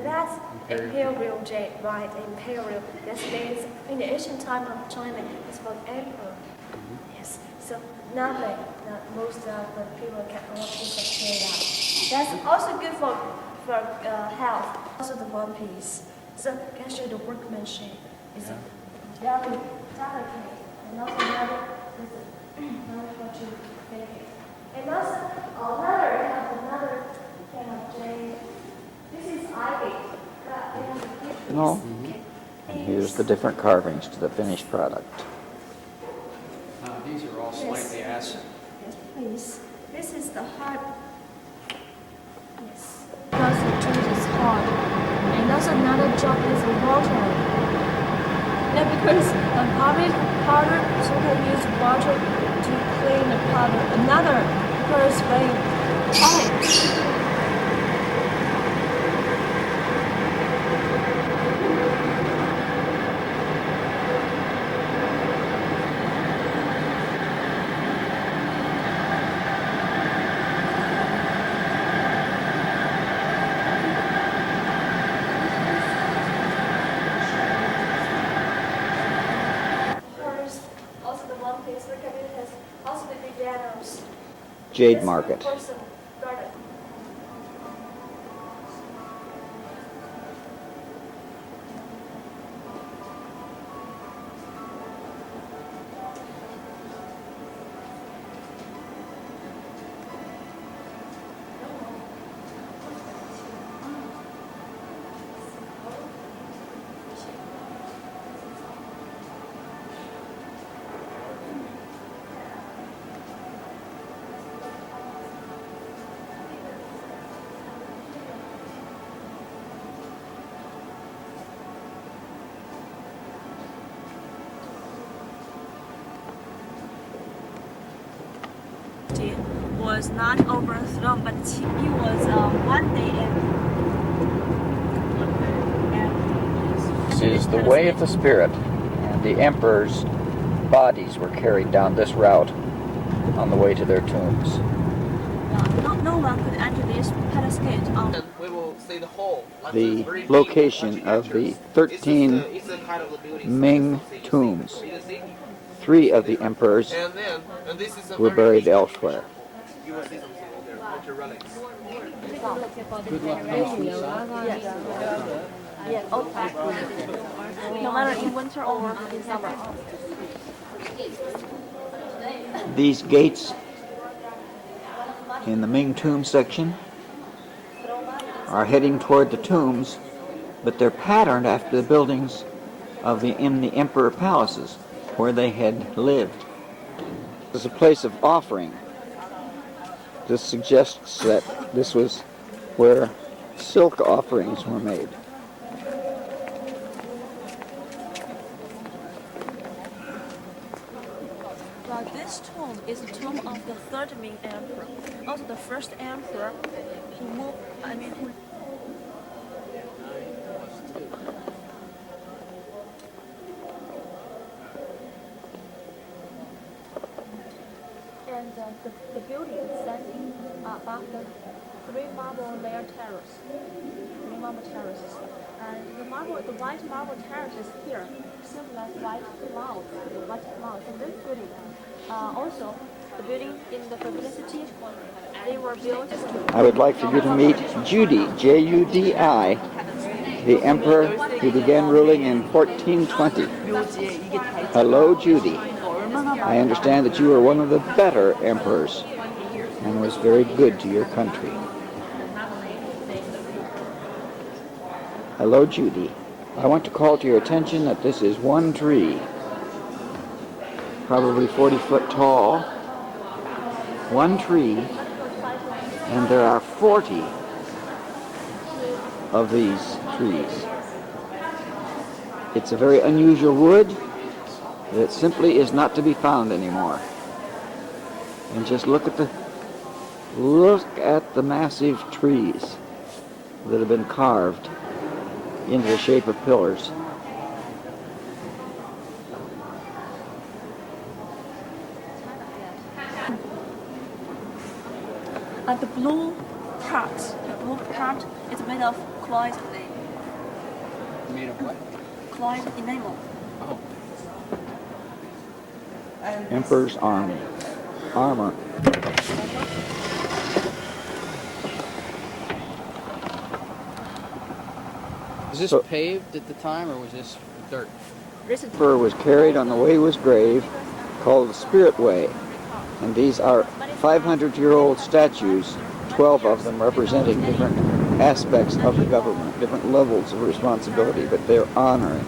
That's imperial jade, right? Imperial. This means in the ancient time of China, it's called emperor. Yes. So normally, most of the people can all piece of jade out. That's also good for health. Also the one piece. So can I show you the workmanship? It's very delicate, and also another what you make it. And also another kind of jade. This is ivy. No. And here's the different carvings to the finished product. These are all slightly acid. Yes, please. This is the hard. Yes. Because the jade is hard. And also another job is water. Now because the powder, so we can use water to clean the powder. Another because when also the one piece recommended has also the beginners. Jade market. Was not overthrown, but he was one day This is the way of the spirit, and the emperor's bodies were carried down this route on the way to their tombs. No one could enter this palace gate. We will see the whole. The location of the 13 Ming tombs. 3 of the emperors were buried elsewhere. You will see some of their culture relics. No matter in winter or in summer. These gates in the Ming tomb section are heading toward the tombs, but they're patterned after the buildings in the emperor palaces where they had lived. It's a place of offering. This suggests that this was where silk offerings were made. This tomb is the tomb of the third Ming emperor. Also, the first emperor who moved. And the building is standing above the 3 marble layer terrace. 3 marble terraces. And the white marble terrace is here, symbolize white clouds. The white clouds. And this building, also the building in the Forbidden City, they were built. I would like for you to meet Judi, J-U-D-I, the emperor who began ruling in 1420. Hello, Judy. I understand that you were one of the better emperors and was very good to your country. Hello, Judy. I want to call to your attention that this is one tree, probably 40 foot tall, one tree, and there are 40 of these trees. It's a very unusual wood that simply is not to be found anymore. And just look at the massive trees that have been carved into the shape of pillars. The blue part is made of cloth. Made of what? Cloth enamel. Oh. Emperor's army. Armor. Was this So- paved at the time, or was this dirt? Emperor was carried on the way to his grave, called the Spirit Way. And these are 500-year-old statues, 12 of them representing different aspects of the government, different levels of responsibility, but they're honoring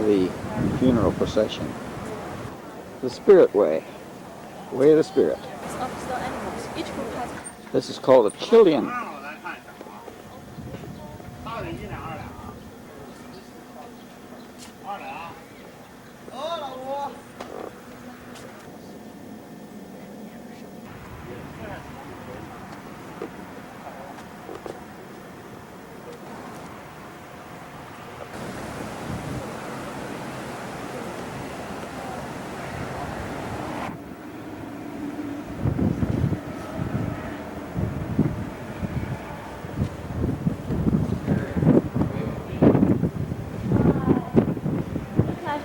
the funeral procession. The Spirit Way. Way of the Spirit. It's of the animals. Each group has This is called a Chilean.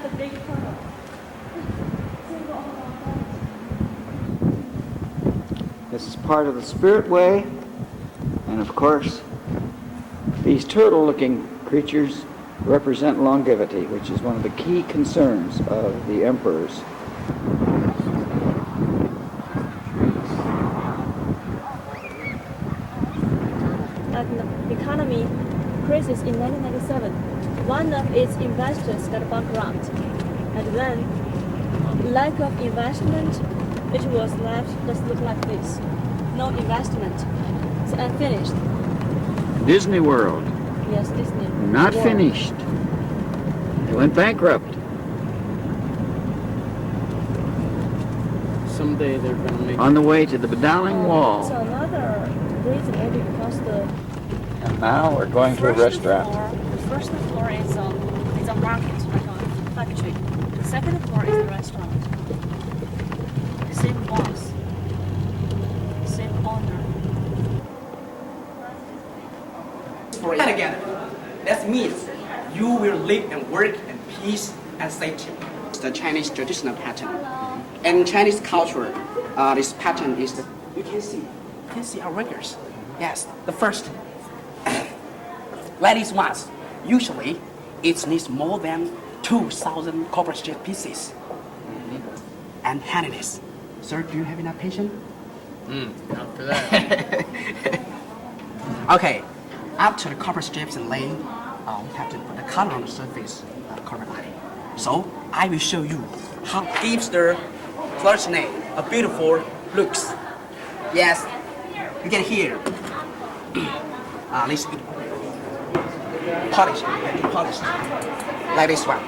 the big tunnel. This is part of the Spirit Way, and of course, these turtle-looking creatures represent longevity, which is one of the key concerns of the emperors. The economy crisis in 1997. One of its investors got bankrupt, and then lack of investment, it was left just look like this. No investment. It's unfinished. Disney World, Yes, Disney. not World. finished. They went bankrupt. Someday they're going to make On the way to the Bedaling So Wall. another reason maybe because the And now we're going to a first restaurant. floor, the first floor is a market, like a factory. The second floor is the restaurant. Same boss, same owner. And again, that means you will live and work in peace and safety. It's the Chinese traditional pattern. In Chinese culture, this pattern is that you can see our workers. Yes, the first. Ladies ones, usually it needs more than 2,000 copper strip pieces. And handiness. Sir, do you have enough patience? not for that. Okay, after the copper strips and laying, we have to put the color on the surface of the copper lining. So I will show you how it gives the clergyman a beautiful looks. Yes, you can hear. Let's polish, like this one.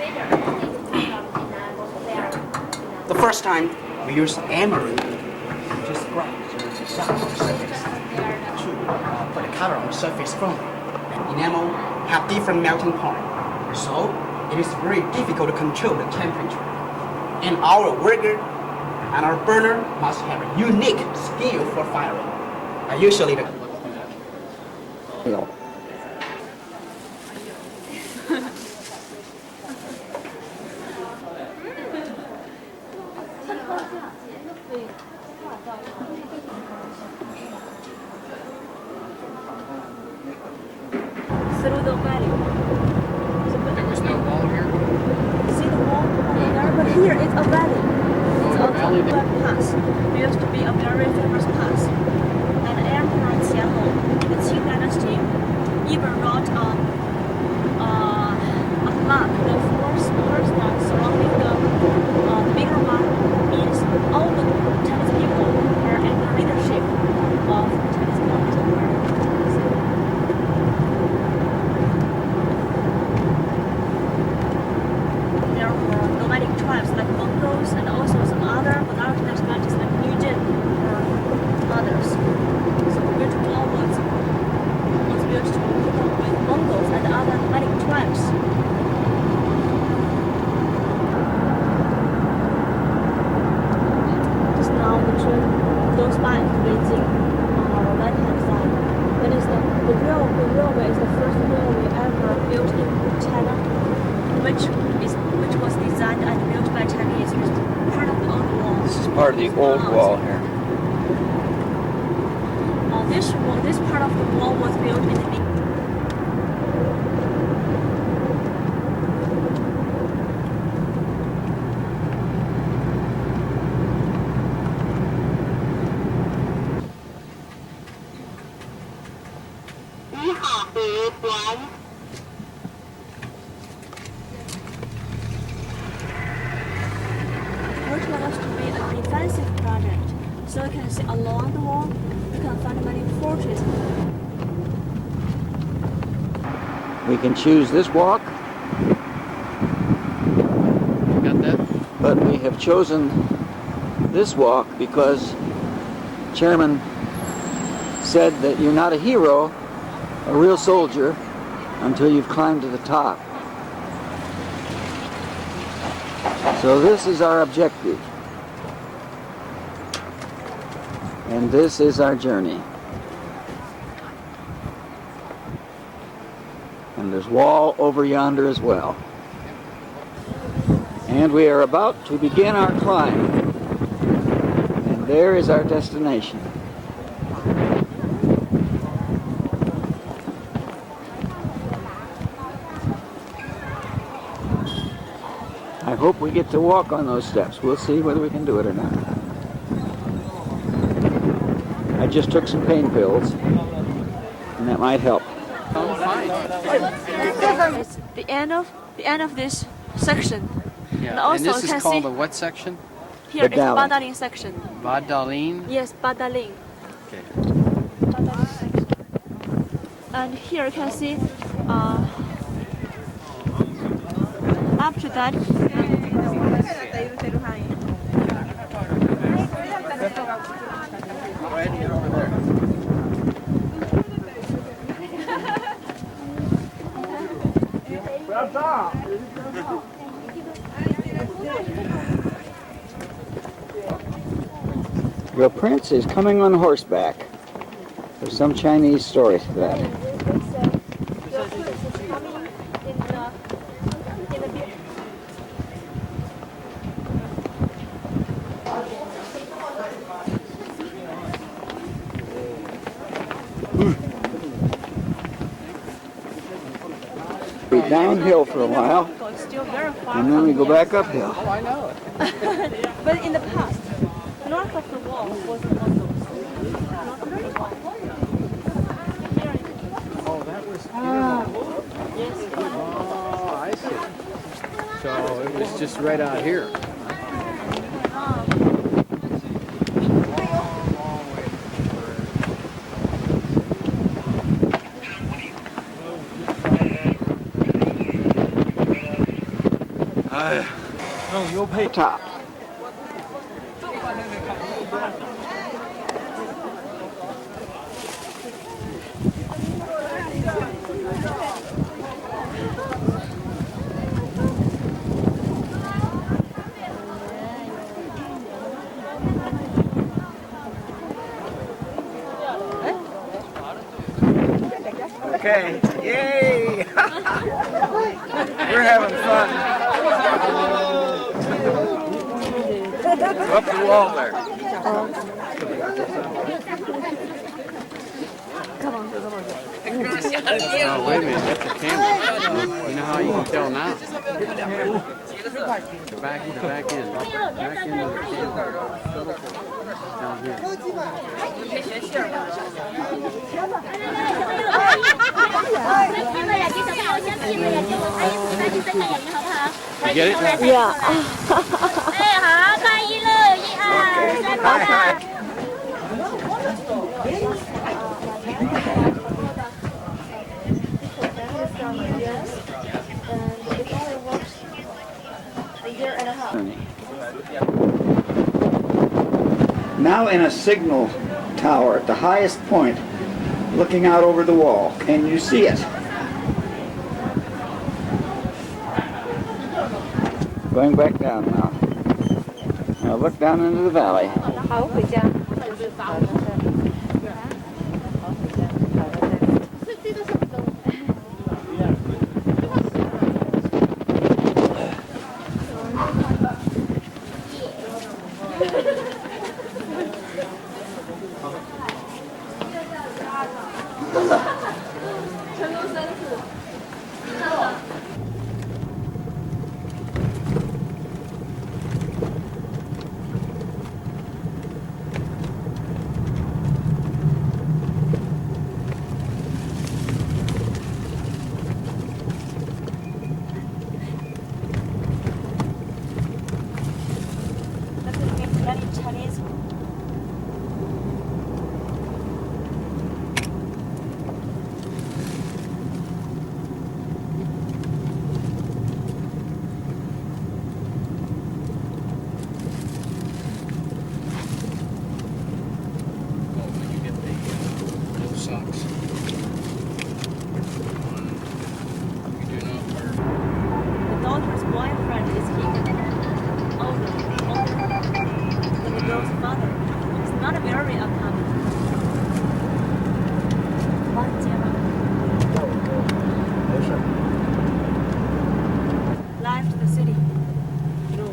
The first time we use emery, just scrub the surface to put the color on the surface from it. And enamel have different melting point, so it is very difficult to control the temperature. And our worker and our burner must have a unique skill for firing. Usually the Through the valley. There was no wall here? See the wall over there? But here it's a valley. It's a a valley there. pass. It used to be a very famous pass. And Emperor Qianlong, the Qing dynasty, even wrote a plaque. The four smaller stars surrounding the bigger one means all the Chinese people are under leadership of Chinese Communist Party. There were nomadic tribes like Mongols and also some other minority nationalities like Nujin or others. So which war was built to keep up with Mongols and other nomadic tribes. Just now the train goes by to Beijing on our right-hand side. That is the railway is the first railway ever built in China. which was designed and built by Chinese, is part of the old wall. This is part of the old wall here. This part of the wall was built in the Which was to be a defensive project. So you can see along the wall, you can find many fortresses. We can choose this walk, Got that? but we have chosen this walk because Chairman said that you're not a hero, a real soldier, until you've climbed to the top. So this is our objective. And this is our journey. And there's wall over yonder as well. And we are about to begin our climb. And there is our destination. I hope we get to walk on those steps. We'll see whether we can do it or not. I just took some pain pills, and that might help. Oh, fine. It's the end of this section. Yeah. And also this you can is called see a what section? here is Badalin. Badalin section. Badalin? Yes, Badalin. Okay. And here you can see after that Go ahead and get over there. Your prince is coming on horseback. There's some Chinese story to that. Be downhill for a while, it's still very far and then we go back uphill. Oh, I know it. But in the past, north of the wall was one of those. Oh, that was here. Oh, I see. So it was just right out here. Top. Okay, yay! We're having fun. Up the wall there. Oh, wait a minute, that's a camera. You know how you can tell now? Go back in. Back into the camera. Down here. You get it? Yeah. 哎，好，看1乐1、2、3，跑吧。 Now in a signal tower at the highest point, looking out over the wall. Can you see it? Going back down now. Now look down into the valley. Socks. The daughter's boyfriend is here. Older than the girl's father. It's not very uncommon. Live to the city. No.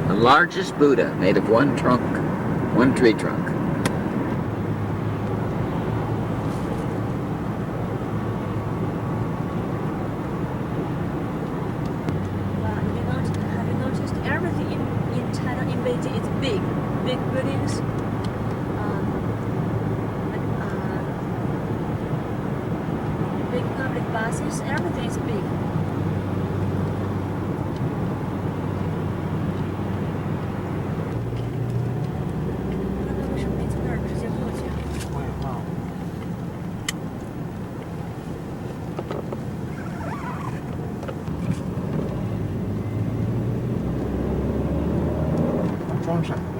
The largest Buddha made of one trunk, one tree trunk. Have you noticed everything in China, in Beijing, is big? Big buildings. Big public buses, everything is big. 那他为什么没从这儿直接过去啊？我也忘了。装闪对。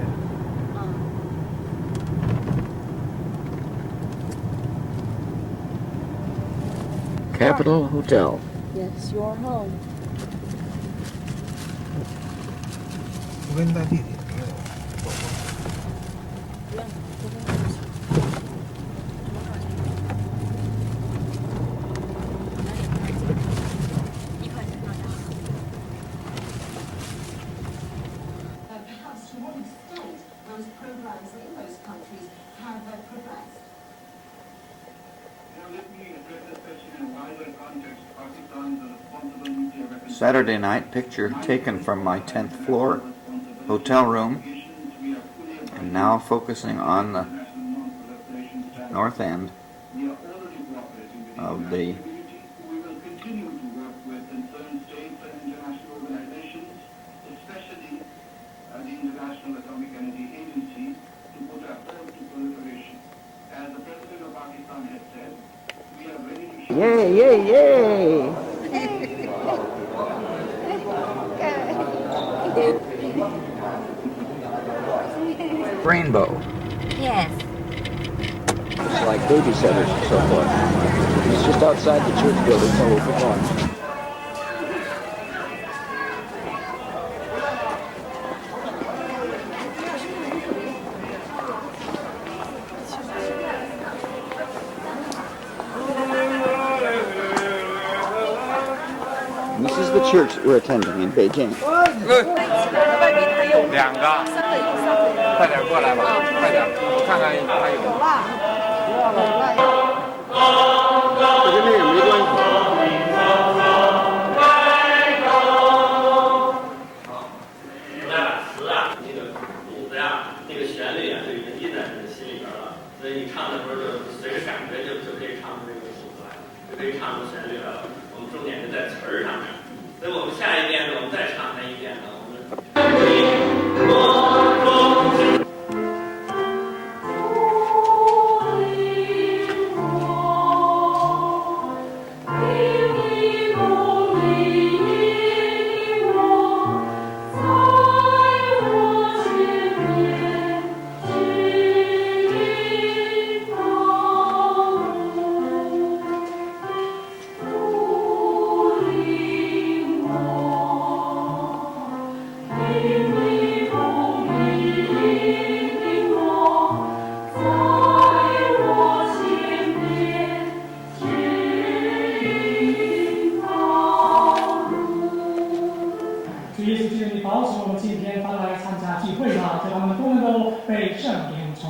Capitol Hotel. Yes, your home. 福根在地铁没有走过。不用，不用过去。Perhaps to what extent those programs in those countries have progressed. Saturday night picture taken from my 10th floor hotel room, and now focusing on the north end of the International Atomic Energy Agency to put a halt to proliferation. As the President of Pakistan has said, we are ready to show yay, yay, yay! Rainbow. Yes. It's like babysitters and so forth. It's just outside the church building, so we'll keep going. This is the church we're attending in Beijing. 两个，快点过来吧，快点，我看看还有。这跟那个没关系。不带把词啊，那个谱子呀，那个旋律啊，就已经印在你的心里边了。所以你唱的时候就随着感觉就可以唱出这个谱子来，就可以唱出旋律来了。我们重点是在词儿上面。所以我们下一遍呢，我们再唱它一遍呢，我们。 Amen.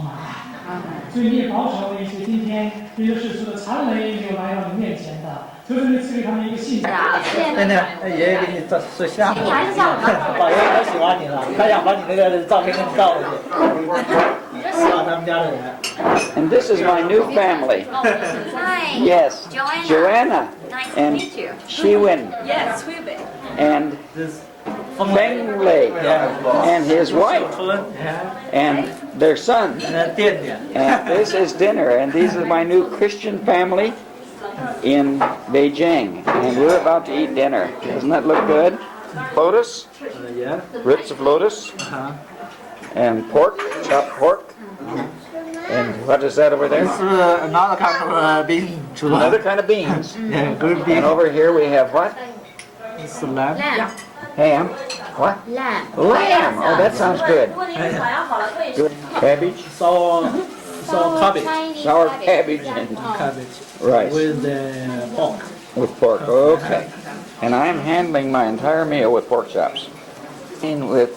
满爱。所以你也保守了一些今天这些世俗的残雷没有来到你面前的，就是你赐给他们一个信心。那爷爷给你照摄像，你还是像我，宝爷可喜欢你了，他想把你那个照片给你照过去，让他们家的人。And this is my new family. Hi. Yes, Joanna Nice to and meet you. Shiwen Yes, Sweden. and Feng Lei and his wife and their son. And this is dinner, and these are my new Christian family in Beijing, and we're about to eat dinner. Doesn't that look good? Lotus, Yeah. ribs of lotus, and pork, chopped pork. And what is that over there? This is another kind of bean. Another kind of beans. Yeah, good bean. And over here we have what? It's lamb. Ham. What? Lamb. Lamb. Oh, that sounds good. Good. Cabbage. Sour cabbage. Sour cabbage and Cabbage. rice. With pork. With pork. Okay. And I'm handling my entire meal with pork chops. And with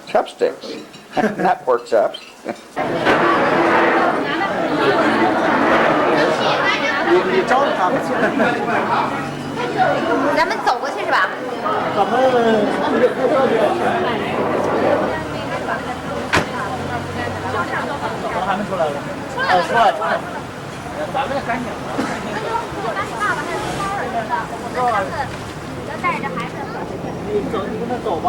chopsticks. Not pork chops.你招呼他们。咱们走过去是吧？咱们这个开车去。还没出来呢。出来了。出来了。咱们赶紧。我把你爸爸还有包儿似的，我们上次你就带着孩子。你走，你跟他走吧。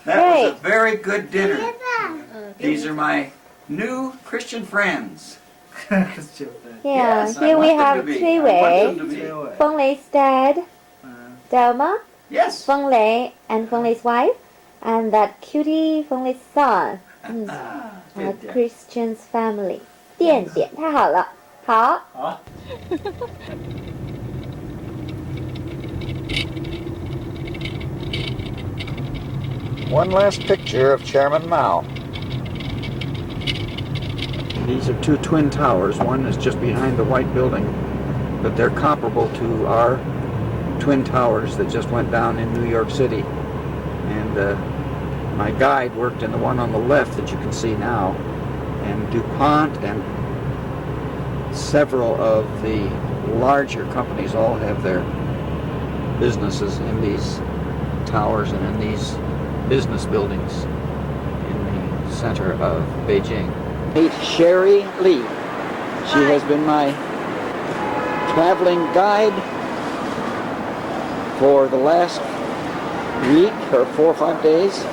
That was a very good dinner. These are my new Christian friends. Yeah, Yes, I here we want them have to be. Tri I want Wei, them to be. Feng Lei's dad, Delma, Yes. Feng Lei, and Feng Lei's wife, and that cutie Feng Lei's son. A Christian's family. 点点，太好了，好。好。One last picture of Chairman Mao. These are two twin towers. One is just behind the white building, but they're comparable to our twin towers that just went down in New York City. And my guide worked in the one on the left that you can see now. And DuPont and several of the larger companies all have their businesses in these towers and in these business buildings in the center of Beijing. Meet Sherry Lee. She has been my traveling guide for the last week or 4 or 5 days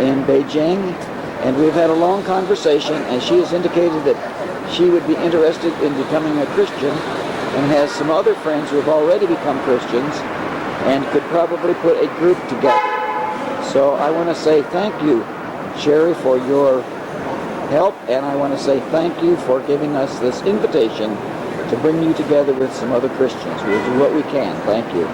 in Beijing, and we've had a long conversation, and she has indicated that she would be interested in becoming a Christian and has some other friends who have already become Christians and could probably put a group together. So I want to say thank you, Sherry, for your help, and I want to say thank you for giving us this invitation to bring you together with some other Christians. We'll do what we can. Thank you.